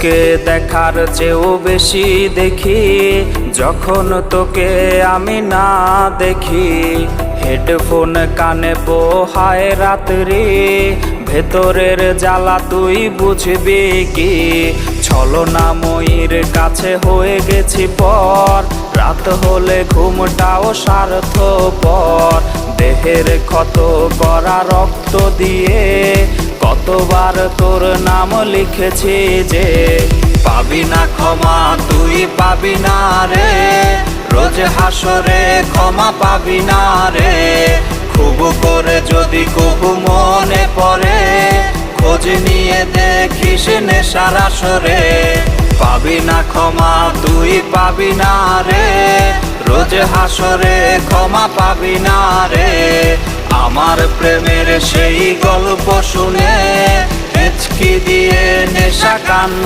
তোকে দেখার চেয়েও বেশি দেখি যখন তোকে আমি না দেখি। হেডফোন কানে পোহায় রাত্রি, ভেতরের জ্বালা তুই বুঝবি কি। ছলনাময়ীর কাছে হয়ে গেছি পর, রাত হলে ঘুমটাও স্বার্থপর। দেহের ক্ষত করা রক্ত দিয়ে কতবার তোর নাম লিখেছি যে, পাবি না ক্ষমা তুই পাবি না রে, রোজ হাসরে ক্ষমা পাবি না রে। খুব করে যদি কবু মনে পড়ে, খোঁজ নিয়ে দেখিস নেশার আসরে। পাবি না ক্ষমা তুই পাবি না রে, রোজ হাসরে ক্ষমা পাবি না রে। আমার প্রেমের সেই গল্প শুনে হেঁচকি দিয়ে নেশা কান্না